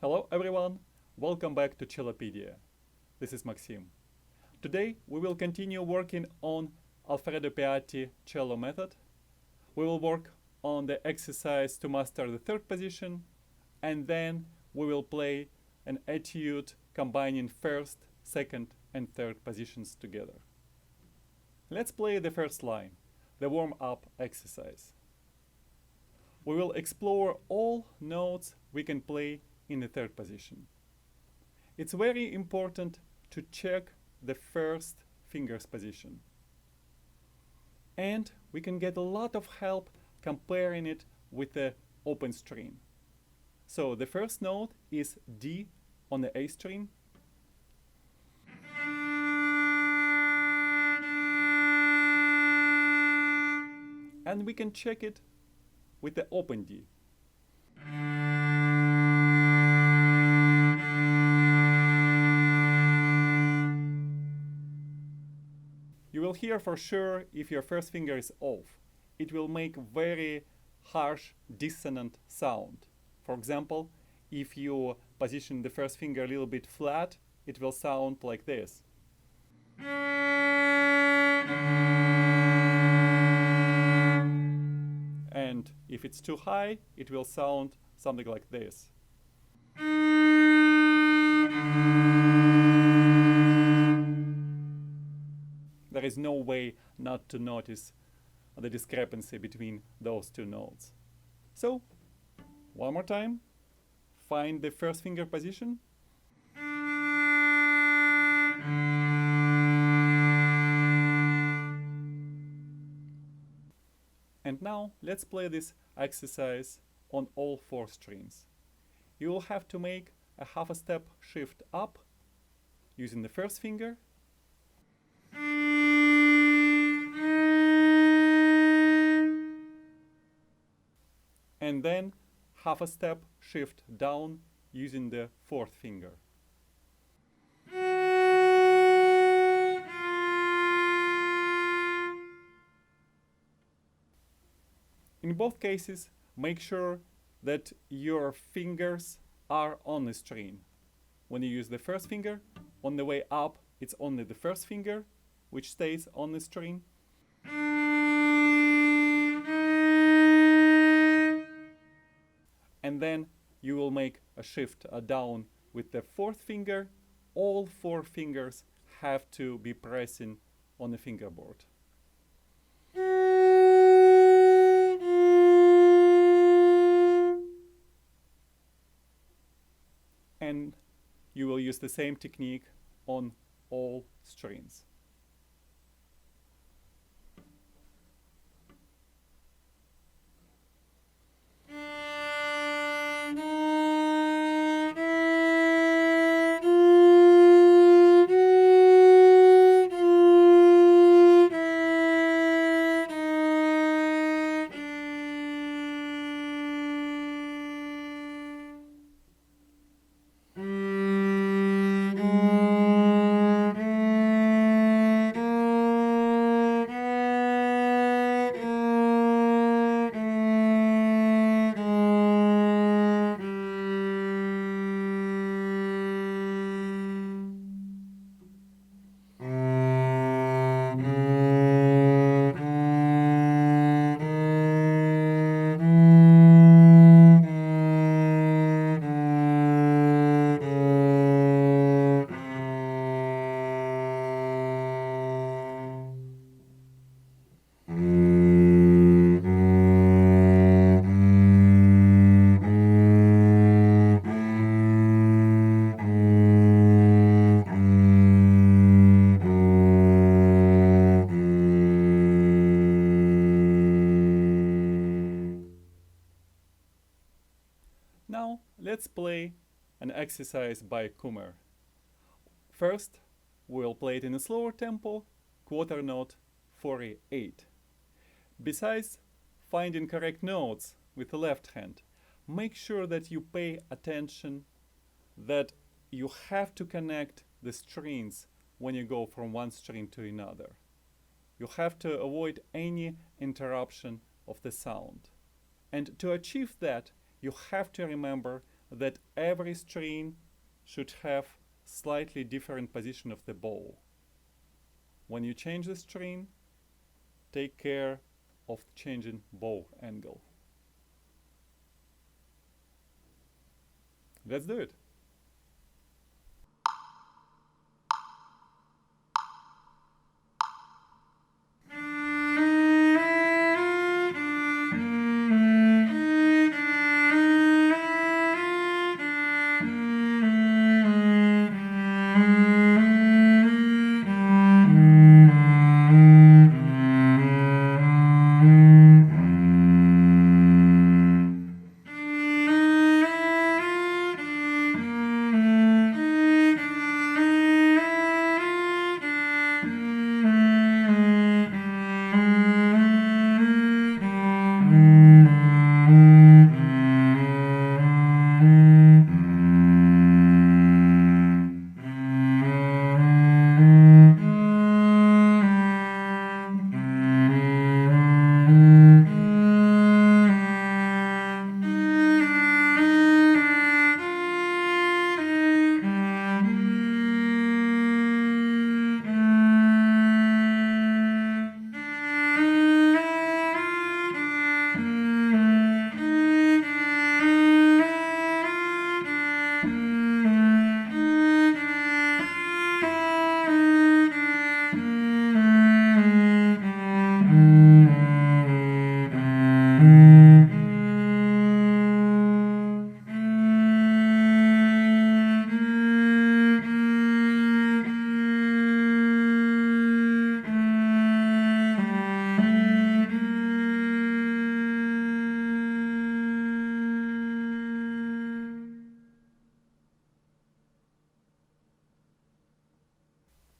Hello everyone, welcome back to Cellopedia. This is Maxim. Today we will continue working on Alfredo Piatti cello method. We will work on the exercise to master the third position, and then we will play an etude combining first, second and third positions together. Let's play the first line, the warm-up exercise. We will explore all notes we can play in the third position. It's very important to check the first finger's position. And we can get a lot of help comparing it with the open string. So the first note is D on the A string. And we can check it with the open D. You will hear for sure if your first finger is off. It will make very harsh dissonant sound. For example, if you position the first finger a little bit flat, it will sound like this. And if it's too high, it will sound something like this. There is no way not to notice the discrepancy between those two notes. So, one more time, find the first finger position. And now let's play this exercise on all four strings. You will have to make a half a step shift up using the first finger. And then half a step shift down using the fourth finger. In both cases, make sure that your fingers are on the string. When you use the first finger, on the way up, it's only the first finger which stays on the string. And then you will make a shift down with the fourth finger. All four fingers have to be pressing on the fingerboard. And you will use the same technique on all strings. Now let's play an exercise by Kummer. First, we'll play it in a slower tempo, quarter note 48. Besides finding correct notes with the left hand, make sure that you pay attention that you have to connect the strings when you go from one string to another. You have to avoid any interruption of the sound. And to achieve that, you have to remember that every string should have slightly different position of the bow. When you change the string, take care of changing bow angle. Let's do it.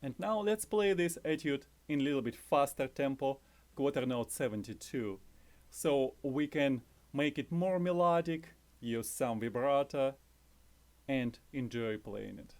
And now let's play this etude in a little bit faster tempo, quarter note 72. So we can make it more melodic, use some vibrato, and enjoy playing it.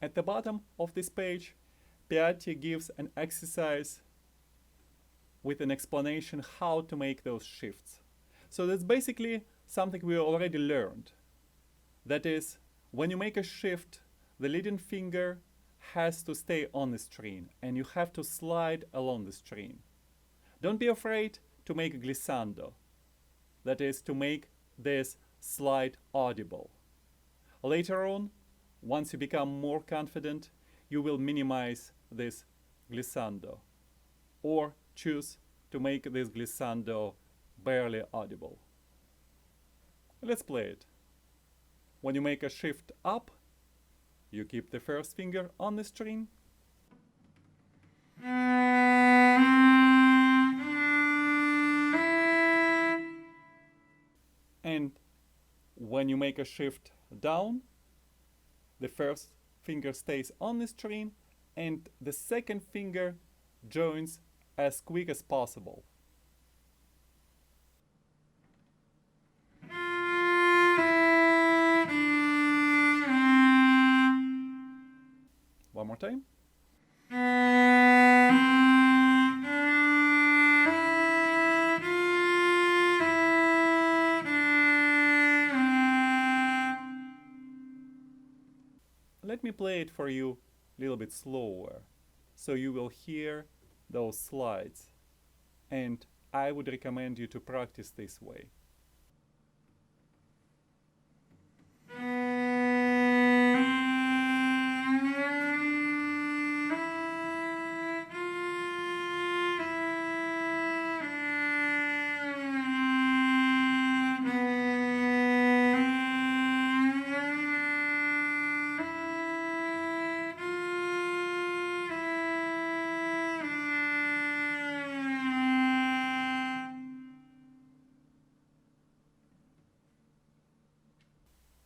At the bottom of this page, Piatti gives an exercise with an explanation how to make those shifts. So that's basically something we already learned. That is, when you make a shift, the leading finger has to stay on the string and you have to slide along the string. Don't be afraid to make a glissando. That is, to make this slide audible. Later on, once you become more confident, you will minimize this glissando or choose to make this glissando barely audible. Let's play it. When you make a shift up, you keep the first finger on the string. And when you make a shift down, the first finger stays on the string and the second finger joins as quick as possible. One more time. let me play it for you a little bit slower, so you will hear those slides, and I would recommend you to practice this way.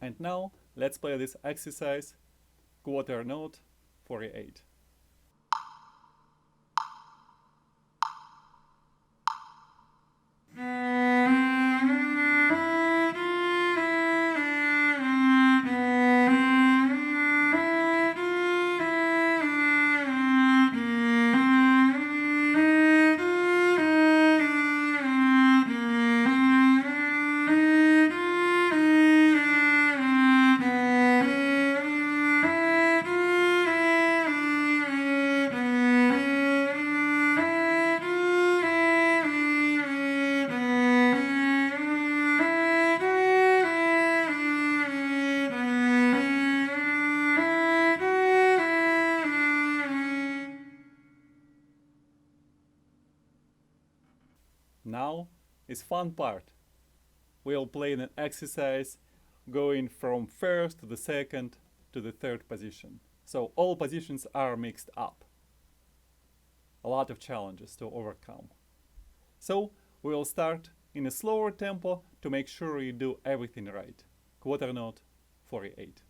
And now let's play this exercise, quarter note 48. Now is fun part. We'll play an exercise going from first to the second to the third position. So all positions are mixed up. A lot of challenges to overcome. So we'll start in a slower tempo to make sure you do everything right. Quarter note 48.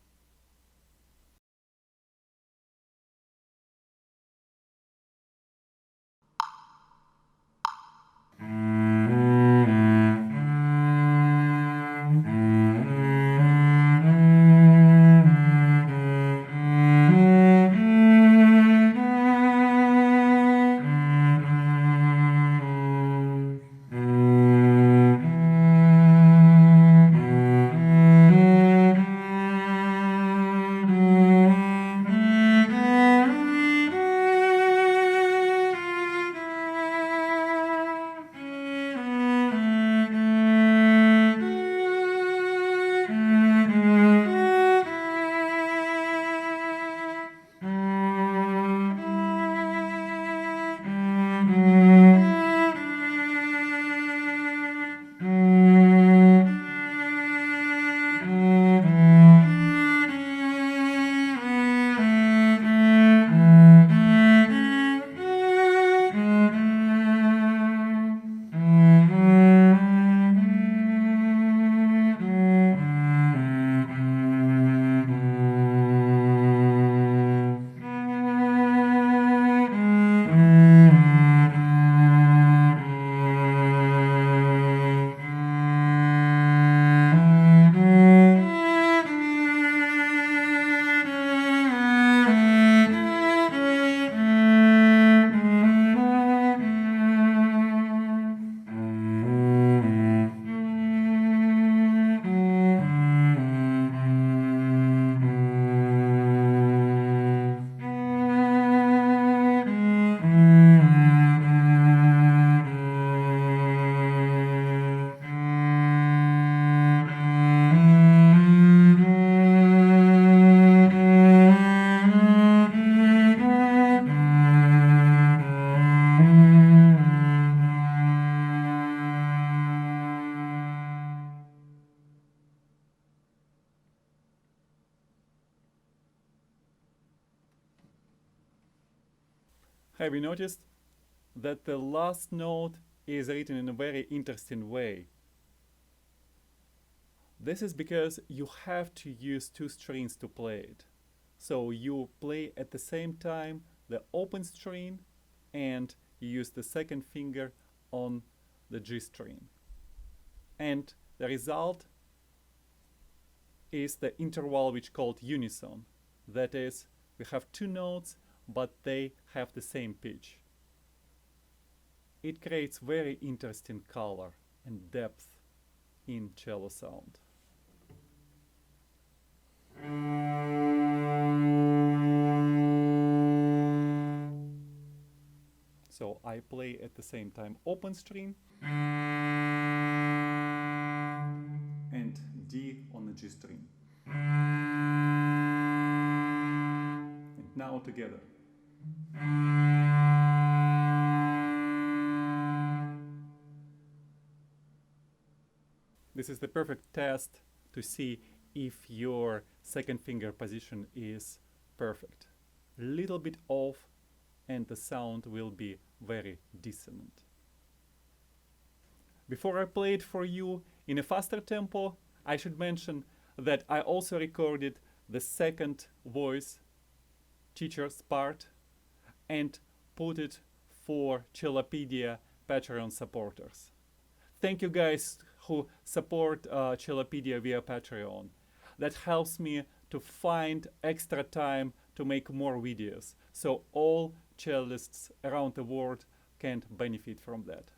Have you noticed that the last note is written in a very interesting way? This is because you have to use two strings to play it. So you play at the same time the open string and you use the second finger on the G string. And the result is the interval which called unison. That is, we have two notes but they have the same pitch. It creates very interesting color and depth in cello sound. So I play at the same time open string and D on the G string. And now together. This is the perfect test to see if your second finger position is perfect. A little bit off and the sound will be very dissonant. Before I play it for you in a faster tempo, I should mention that I also recorded the second voice teacher's part and put it for Cellopedia Patreon supporters. Thank you guys who support Cellopedia via Patreon. That helps me to find extra time to make more videos, so all cellists around the world can benefit from that.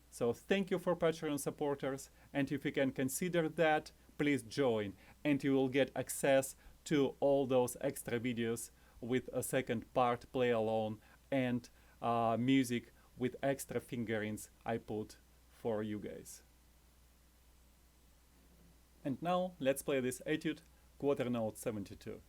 So thank you for Patreon supporters, and if you can consider that, please join, and you will get access to all those extra videos with a second part play alone and music with extra fingerings I put for you guys. And now let's play this etude, quarter note 72.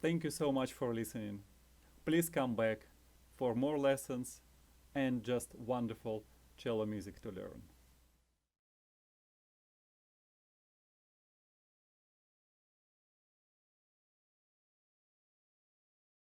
Thank you so much for listening. Please come back for more lessons and just wonderful cello music to learn.